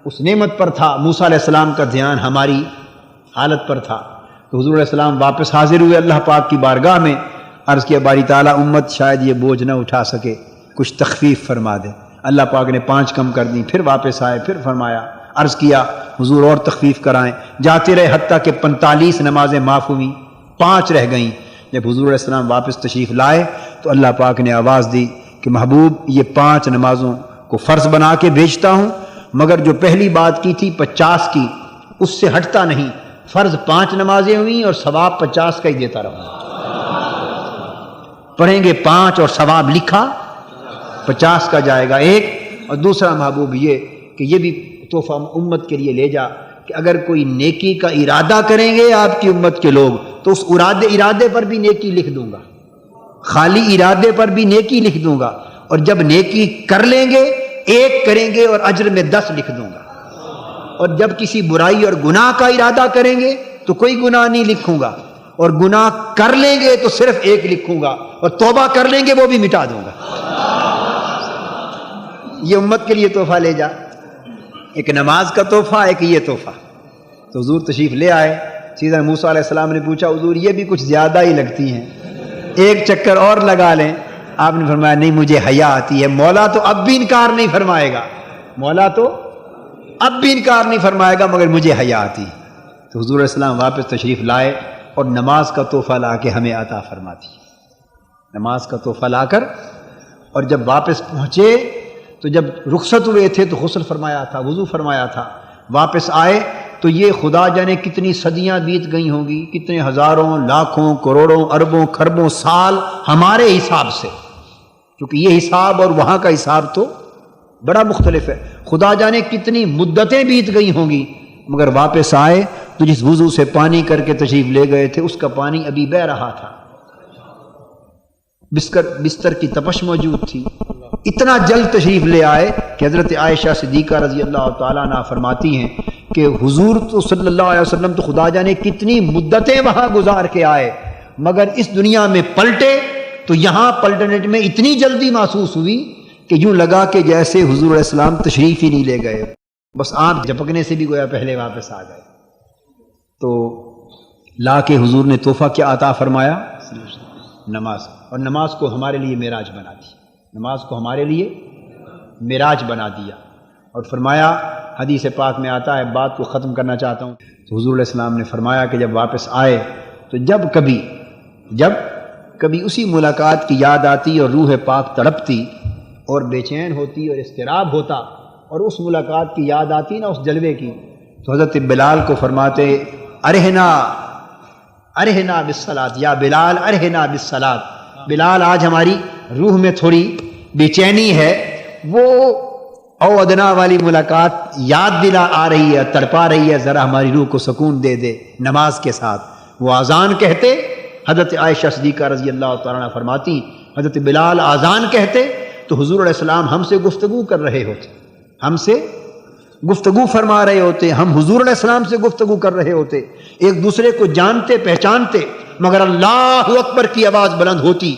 اس نعمت پر تھا، موسیٰ علیہ السلام کا دھیان ہماری حالت پر تھا۔ تو حضور علیہ السلام واپس حاضر ہوئے اللہ پاک کی بارگاہ میں، عرض کیا باری تعالیٰ امت شاید یہ بوجھ نہ اٹھا سکے، کچھ تخفیف فرما دے۔ اللہ پاک نے 5 کم کر دیں، پھر واپس آئے، پھر فرمایا، عرض کیا حضور اور تخفیف کرائیں، جاتے رہے حتیٰ کہ 45 نمازیں معاف ہوئیں، 5 رہ گئیں۔ جب حضور علیہ السلام واپس تشریف لائے تو اللہ پاک نے آواز دی کہ محبوب یہ 5 نمازوں کو فرض بنا کے بھیجتا ہوں، مگر جو پہلی بات کی تھی 50 کی اس سے ہٹتا نہیں، فرض 5 نمازیں ہوئیں اور ثواب 50 کا ہی دیتا رہوں۔ پڑھیں گے 5 اور ثواب لکھا 50 کا جائے گا 1۔ اور دوسرا محبوب یہ کہ یہ بھی تحفہ امت کے لیے لے جا کہ اگر کوئی نیکی کا ارادہ کریں گے آپ کی امت کے لوگ تو اس ارادے پر بھی نیکی لکھ دوں گا، خالی ارادے پر بھی نیکی لکھ دوں گا، اور جب نیکی کر لیں گے 1 کریں گے اور اجر میں 10 لکھ دوں گا، اور جب کسی برائی اور گناہ کا ارادہ کریں گے تو کوئی گناہ نہیں لکھوں گا، اور گناہ کر لیں گے تو صرف 1 لکھوں گا، اور توبہ کر لیں گے وہ بھی مٹا دوں گا۔ یہ امت کے لیے تحفہ لے جا، ایک نماز کا تحفہ، ایک یہ تحفہ۔ تو حضور تشریف لے آئے، سیدنا موسیٰ علیہ السلام نے پوچھا حضور یہ بھی کچھ زیادہ ہی لگتی ہیں، 1 چکر اور لگا لیں۔ آپ نے فرمایا نہیں مجھے حیا آتی ہے، مولا تو اب بھی انکار نہیں فرمائے گا، مولا تو اب بھی انکار نہیں فرمائے گا، مگر مجھے حیا آتی ہے۔ تو حضور علیہ السلام واپس تشریف لائے اور نماز کا تحفہ لا کے ہمیں عطا فرماتی، نماز کا تحفہ لا کر۔ اور جب واپس پہنچے تو جب رخصت ہوئے تھے تو غسل فرمایا تھا، وضو فرمایا تھا، واپس آئے تو یہ خدا جانے کتنی صدیاں بیت گئی ہوں گی، کتنے ہزاروں لاکھوں کروڑوں اربوں کھربوں سال ہمارے حساب سے، کیونکہ یہ حساب اور وہاں کا حساب تو بڑا مختلف ہے، خدا جانے کتنی مدتیں بیت گئی ہوں گی، مگر واپس آئے تو جس وضو سے پانی کر کے تشریف لے گئے تھے اس کا پانی ابھی بہہ رہا تھا، بستر کی تپش موجود تھی۔ اتنا جلد تشریف لے آئے کہ حضرت عائشہ صدیقہ رضی اللہ تعالیٰ عنہ فرماتی ہیں کہ حضور تو صلی اللہ علیہ وسلم تو خدا جانے کتنی مدتیں وہاں گزار کے آئے، مگر اس دنیا میں پلٹے تو یہاں پلٹنے میں اتنی جلدی محسوس ہوئی کہ یوں لگا کہ جیسے حضور علیہ السلام تشریف ہی نہیں لے گئے، بس آنکھ جھپکنے سے بھی گویا پہلے واپس آ گئے۔ تو لا کے حضور نے تحفہ کیا عطا فرمایا؟ نماز۔ اور نماز کو ہمارے لیے معراج بنا دی، نماز کو ہمارے لیے معراج بنا دیا، اور فرمایا حدیث پاک میں آتا ہے، بات کو ختم کرنا چاہتا ہوں، تو حضور علیہ السلام نے فرمایا کہ جب واپس آئے تو جب کبھی اسی ملاقات کی یاد آتی اور روح پاک تڑپتی اور بے چین ہوتی اور اضطراب ہوتا، اور اس ملاقات کی یاد آتی نا اس جلوے کی، تو حضرت بلال کو فرماتے ارہنا بالصلاۃ، یا بلال ارہنا بالصلاۃ، بلال آج ہماری روح میں تھوڑی بے چینی ہے، وہ او ادنا والی ملاقات یاد دلا آ رہی ہے، تڑپا رہی ہے، ذرا ہماری روح کو سکون دے دے نماز کے ساتھ۔ وہ اذان کہتے، حضرت عائشہ صدیقہ رضی اللہ تعالیٰ عنہ فرماتی حضرت بلال اذان کہتے تو حضور علیہ السلام ہم سے گفتگو کر رہے ہوتے، ہم سے گفتگو فرما رہے ہوتے، ہم حضور علیہ السلام سے گفتگو کر رہے ہوتے، ایک دوسرے کو جانتے پہچانتے، مگر اللہ اکبر کی آواز بلند ہوتی،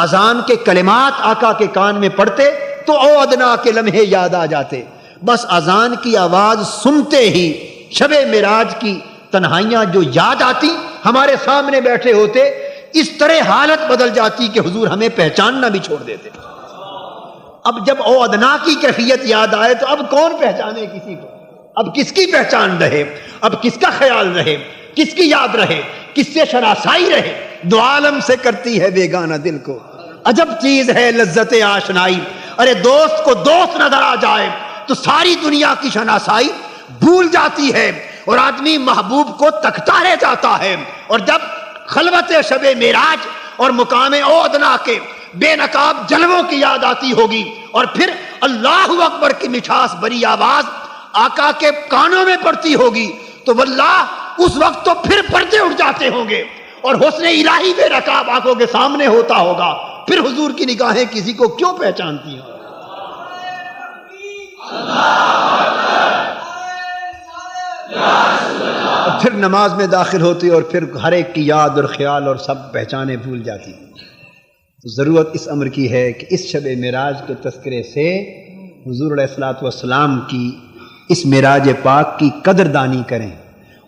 اذان کے کلمات آقا کے کان میں پڑتے تو او ادنا کے لمحے یاد آ جاتے۔ بس اذان کی آواز سنتے ہی شب معراج کی تنہائیاں جو یاد آتی، ہمارے سامنے بیٹھے ہوتے، اس طرح حالت بدل جاتی کہ حضور ہمیں پہچاننا بھی چھوڑ دیتے۔ اب جب او ادنا کی کیفیت یاد آئے تو اب کون پہچانے کسی کو؟ اب کس کی پہچان رہے؟ اب کس کا خیال رہے؟ کس کی یاد رہے؟ کس سے شناسائی رہے؟ دو عالم سے کرتی ہے بیگانہ دل کو، عجب چیز ہے لذت آشنائی۔ ارے دوست کو دوست نظر آ جائے تو ساری دنیا کی شناسائی بھول جاتی ہے، اور آدمی محبوب کو تکتا رہ جاتا ہے۔ اور جب خلوت شب معراج اور مقام او ادنا کے بے نقاب جلووں کی یاد آتی ہوگی، اور پھر اللہ اکبر کی مٹھاس بری آواز آقا کے کانوں میں پڑتی ہوگی، تو واللہ اس وقت تو پھر پردے اٹھ جاتے ہوں گے، اور حسن الہی بے نقاب آنکھوں کے سامنے ہوتا ہوگا، پھر حضور کی نگاہیں کسی کو کیوں پہچانتی ہیں؟ اور پھر نماز میں داخل ہوتی اور پھر ہر ایک کی یاد اور خیال اور سب پہچانے بھول جاتی۔ تو ضرورت اس امر کی ہے کہ اس شب معراج کے تذکرے سے حضور علیہ الصلوۃ والسلام کی اس معراج پاک کی قدردانی کریں،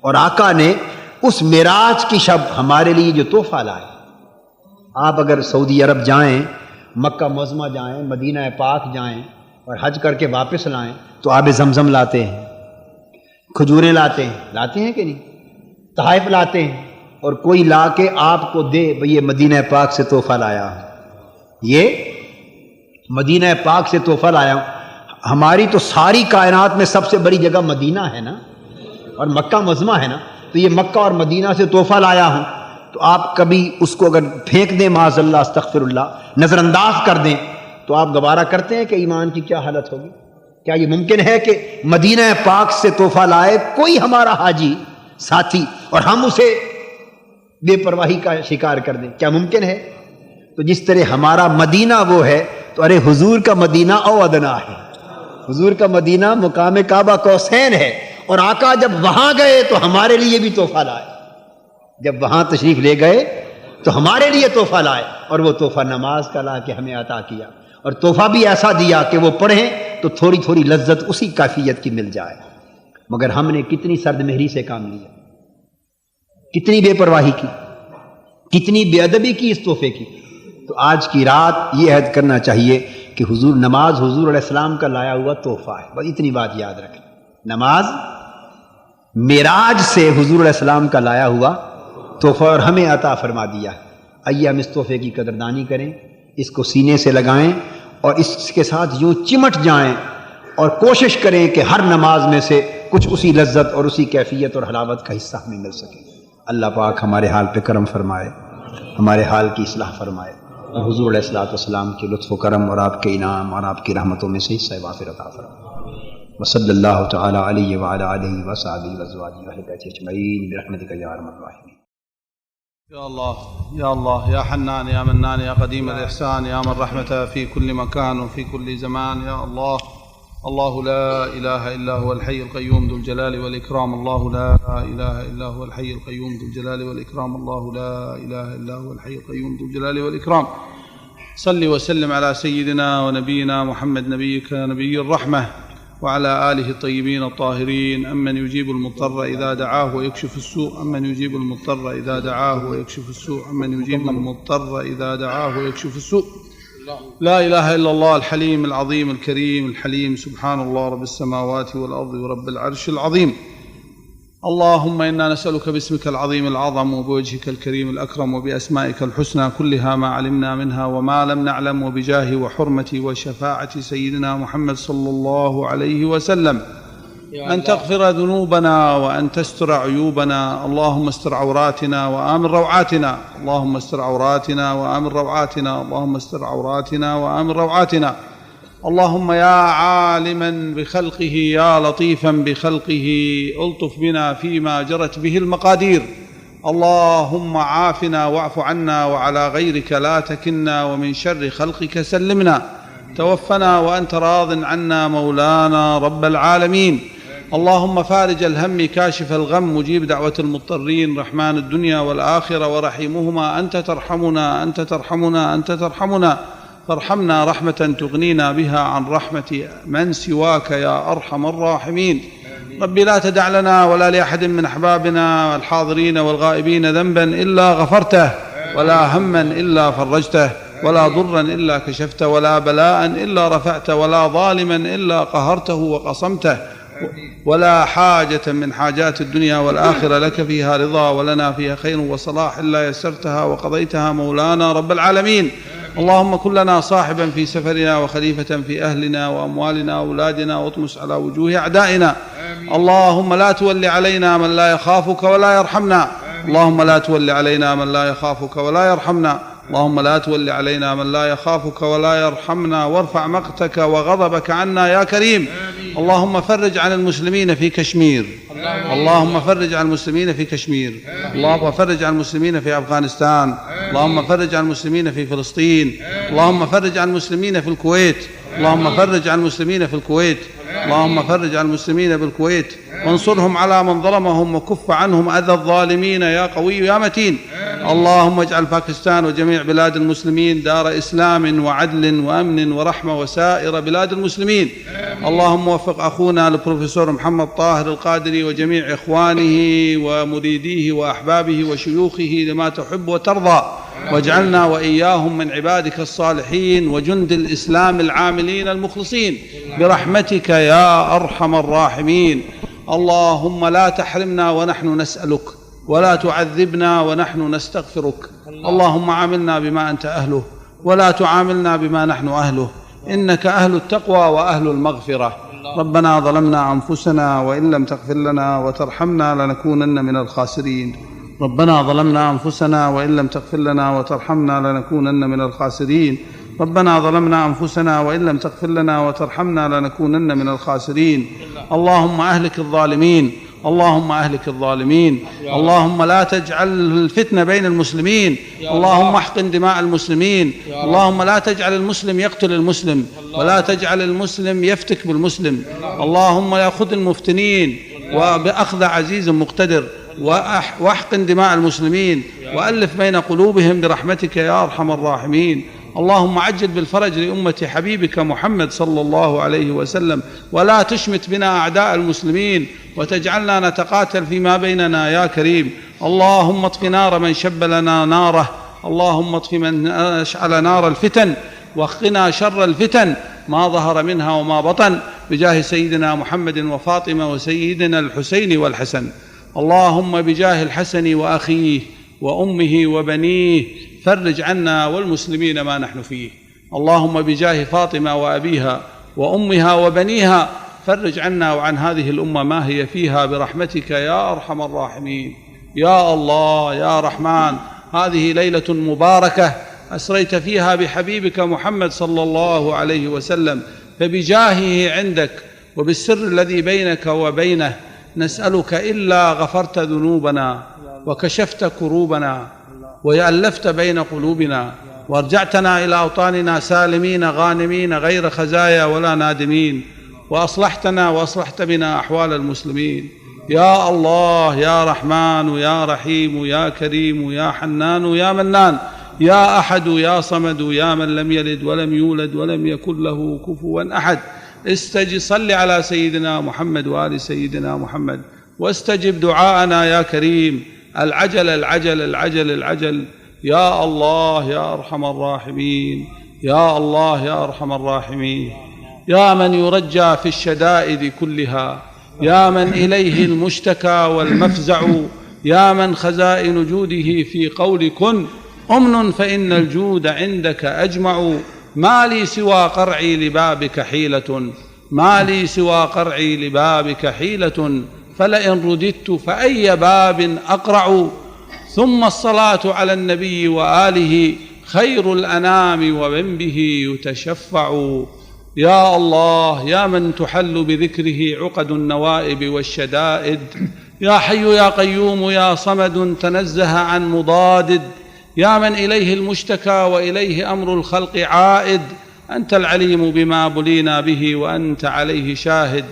اور آقا نے اس معراج کی شب ہمارے لیے جو تحفہ لائے۔ آپ اگر سعودی عرب جائیں، مکہ معظمہ جائیں، مدینہ پاک جائیں اور حج کر کے واپس لائیں تو آب زمزم لاتے ہیں، کھجوریں لاتے ہیں کہ نہیں، تحائف لاتے ہیں، اور کوئی لا کے آپ کو دے بھئی یہ مدینہ پاک سے تحفہ لایا ہوں، یہ مدینہ پاک سے تحفہ لایا ہوں۔ ہماری تو ساری کائنات میں سب سے بڑی جگہ مدینہ ہے نا، اور مکہ معظمہ ہے نا، تو یہ مکہ اور مدینہ سے تحفہ لایا ہوں، تو آپ کبھی اس کو اگر پھینک دیں معاذ اللہ استغفر اللہ، نظر انداز کر دیں، تو آپ گوارا کرتے ہیں کہ ایمان کی کیا حالت ہوگی؟ کیا یہ ممکن ہے کہ مدینہ پاک سے تحفہ لائے کوئی ہمارا حاجی ساتھی اور ہم اسے بے پرواہی کا شکار کر دیں؟ کیا ممکن ہے؟ تو جس طرح ہمارا مدینہ وہ ہے، تو ارے حضور کا مدینہ او ادنا ہے، حضور کا مدینہ مقام کعبہ قوسین ہے، اور آقا جب وہاں گئے تو ہمارے لیے بھی تحفہ لائے، جب وہاں تشریف لے گئے تو ہمارے لیے تحفہ لائے، اور وہ تحفہ نماز کا لا کے ہمیں عطا کیا، اور تحفہ بھی ایسا دیا کہ وہ پڑھیں تو تھوڑی تھوڑی لذت اسی کیفیت کی مل جائے۔ مگر ہم نے کتنی سرد مہری سے کام لیا، کتنی بے پرواہی کی، کتنی بے ادبی کی اس تحفے کی۔ تو آج کی رات یہ عہد کرنا چاہیے کہ حضور نماز حضور علیہ السلام کا لایا ہوا تحفہ ہے، بس اتنی بات یاد رکھیں، نماز معراج سے حضور علیہ السلام کا لایا ہوا تحفہ اور ہمیں عطا فرما دیا ہے۔ آئیے ہم اس تحفے کی قدردانی کریں، اس کو سینے سے لگائیں اور اس کے ساتھ یوں چمٹ جائیں، اور کوشش کریں کہ ہر نماز میں سے کچھ اسی لذت اور اسی کیفیت اور حلاوت کا حصہ ہمیں مل سکے۔ اللہ پاک ہمارے حال پہ کرم فرمائے، ہمارے حال کی اصلاح فرمائے، اور حضور علیہ الصلوۃ والسلام کے لطف و کرم اور آپ کے انعام اور آپ کی رحمتوں میں سے حصہ وافر عطا فرمائے۔ وصلی اللہ تعالی علیہ وعلی آلہ وصحبہ وازواجہ واہل بیتہ اجمعین برحمتک یا ارحم الراحمین۔ يا الله يا الله يا حنان يا منان يا قديم الإحسان يا من رحمته في كل مكان وفي كل زمان، يا الله الله لا إله إلا هو الحي القيوم ذو الجلال والإكرام، الله لا إله إلا هو الحي القيوم ذو الجلال والإكرام، الله لا إله إلا هو الحي القيوم ذو الجلال والإكرام. صل وسلم على سيدنا ونبينا محمد نبيك نبي الرحمة وعلى آله الطيبين الطاهرين، أمن يجيب المضطر إذا دعاه ويكشف السوء، أمن يجيب المضطر إذا دعاه ويكشف السوء، أمن يجيب المضطر إذا دعاه ويكشف السوء. لا إله إلا الله الحليم العظيم الكريم الحليم، سبحان الله رب السماوات والأرض ورب العرش العظيم. اللهم إنا نسألك باسمك العظيم الأعظم وبوجهك الكريم الأكرم وبأسمائك الحسنى كلها ما علمنا منها وما لم نعلم وبجاه وحرمة وشفاعة سيدنا محمد صلى الله عليه وسلم أن تغفر ذنوبنا وأن تستر عيوبنا. اللهم استر عوراتنا وآمن روعاتنا، اللهم استر عوراتنا وآمن روعاتنا، اللهم استر عوراتنا وآمن روعاتنا. اللهم يا عالما بخلقه يا لطيفا بخلقه ألطف بنا فيما جرت به المقادير. اللهم عافنا واعف عنا وعلى غيرك لا تكلنا ومن شر خلقك سلمنا. توفنا وأنت راض عنا مولانا رب العالمين. اللهم فارج الهم كاشف الغم مجيب دعوة المضطرين رحمن الدنيا والآخرة ورحيمهما أنت ترحمنا أنت ترحمنا أنت ترحمنا، فارحمنا رحمة تغنينا بها عن رحمة من سواك يا أرحم الراحمين. ربي لا تدع لنا ولا لأحد من أحبابنا الحاضرين والغائبين ذنبا إلا غفرته، ولا هما إلا فرجته، ولا ضرا إلا كشفته، ولا بلاء إلا رفعته، ولا ظالما إلا قهرته وقصمته، ولا حاجة من حاجات الدنيا والآخرة لك فيها رضا ولنا فيها خير وصلاح إلا يسرتها وقضيتها مولانا رب العالمين. اللهم كن لنا صاحبا في سفرنا وخليفة في أهلنا وأموالنا وأولادنا واطمس على وجوه أعدائنا. اللهم لا تول علينا من لا يخافك ولا يرحمنا، اللهم لا تول علينا من لا يخافك ولا يرحمنا، اللهم لا تول علينا من لا يخافك ولا يرحمنا، وارفع مقتك وغضبك عنا يا كريم. اللهم فرج عن المسلمين في كشمير، اللهم فرج عن المسلمين في كشمير، اللهم فرج عن المسلمين في أفغانستان، اللهم فرج عن المسلمين في فلسطين، اللهم فرج عن المسلمين في الكويت، اللهم فرج عن المسلمين في الكويت، اللهم فرج عن المسلمين بالكويت، وانصرهم على من ظلمهم وكف عنهم أذى الظالمين يا قوي يا متين. اللهم اجعل باكستان وجميع بلاد المسلمين دار إسلام وعدل وأمن ورحمة وسائر بلاد المسلمين. اللهم وفق أخونا البروفيسور محمد طاهر القادري وجميع إخوانه ومريديه وأحبابه وشيوخه لما تحب وترضى، واجعلنا وإياهم من عبادك الصالحين وجند الإسلام العاملين المخلصين برحمتك يا أرحم الراحمين. اللهم لا تحرمنا ونحن نسألك، ولا تعذبنا ونحن نستغفرك. اللهم عاملنا بما أنت أهله ولا تعاملنا بما نحن أهله، إنك أهل التقوى وأهل المغفرة. ربنا ظلمنا أنفسنا وإن لم تغفر لنا وترحمنا لنكونن من الخاسرين. ربنا ظلمنا أنفسنا وإن لم تغفر لنا وترحمنا لنكونن من الخاسرين. ربنا ظلمنا أنفسنا وإن لم تغفر لنا وترحمنا لنكونن من الخاسرين. اللهم أهلك الظالمين، اللهم أهلك الظالمين، اللهم لا تجعل الفتنة بين المسلمين، اللهم احقن دماء المسلمين، اللهم لا تجعل المسلم يقتل المسلم ولا تجعل المسلم يفتك بالمسلم. اللهم يأخذ المفتنين وبأخذ عزيز مقتدر، واحقن دماء المسلمين وألف بين قلوبهم برحمتك يا أرحم الراحمين. اللهم عجل بالفرج لأمة حبيبك محمد صلى الله عليه وسلم، ولا تشمت بنا أعداء المسلمين وتجعلنا نتقاتل فيما بيننا يا كريم. اللهم اطف نار من شب لنا ناره، اللهم اطف من أشعل نار الفتن، وقنا شر الفتن ما ظهر منها وما بطن، بجاه سيدنا محمد وفاطمة وسيدنا الحسين والحسن. اللهم بجاه الحسن وأخيه وأمه وبنيه فرج عنا والمسلمين ما نحن فيه. اللهم بجاه فاطمة وأبيها وأمها وبنيها فرج عنا وعن هذه الأمة ما هي فيها برحمتك يا أرحم الراحمين. يا الله يا رحمن، هذه ليلة مباركة أسريت فيها بحبيبك محمد صلى الله عليه وسلم، فبجاهه عندك وبالسر الذي بينك وبينه نسألك إلا غفرت ذنوبنا وكشفت كروبنا وألفت بين قلوبنا وارجعتنا إلى أوطاننا سالمين غانمين غير خزايا ولا نادمين، وأصلحتنا وأصلحت بنا أحوال المسلمين. يا الله يا رحمن يا رحيم يا كريم يا حنان يا منان، يا أحد يا صمد يا من لم يلد ولم يولد ولم يكن له كفوا أحد. صل على سيدنا محمد وآل سيدنا محمد واستجب دعاءنا يا كريم. العجل العجل العجل العجل. يا الله يا أرحم الراحمين، يا الله يا أرحم الراحمين، يا من يرجى في الشدائد كلها، يا من إليه المشتكى والمفزع، يا من خزائن جوده في قول كن أمن فإن الجود عندك أجمع. ما لي سوى قرعي لبابك حيلة، ما لي سوى قرعي لبابك حيلة، فلئن رددت فأي باب أقرع. ثم الصلاة على النبي وآله خير الأنام ومن به يتشفع. يا الله يا من تحل بذكره عقد النوائب والشدائد، يا حي يا قيوم يا صمد تنزه عن مضاد، يا من إليه المشتكى وإليه أمر الخلق عائد. أنت العليم بما بلينا به وأنت عليه شاهد،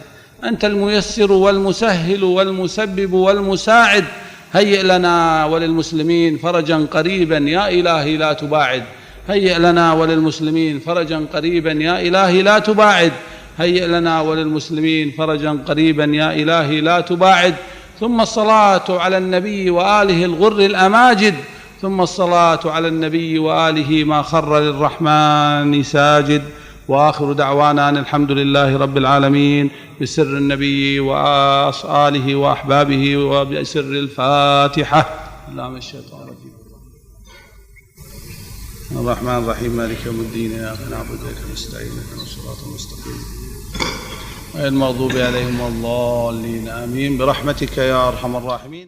أنت الميسر والمسهل والمسبب والمساعد. هيئ لنا وللمسلمين فرجا قريبا يا إلهي لا تباعد، هيئ لنا وللمسلمين فرجا قريبا يا إلهي لا تباعد، هيئ لنا وللمسلمين فرجا قريبا يا إلهي لا تباعد. ثم الصلاة على النبي وآله الغر الأماجد، ثم الصلاة على النبي وآله ما خر للرحمن ساجد. وآخر دعوانا أن الحمد لله رب العالمين، بسر النبي وآله وأحبابه وبسر الفاتحة. اللهم الشيطان الرجيم. الرحمن الرحيم مالك يوم الدين، إياك نعبد وإياك نستعين، اهدنا الصراط المستقيم غير المغضوب عليهم ولا الضالين آمين برحمتك يا أرحم الراحمين.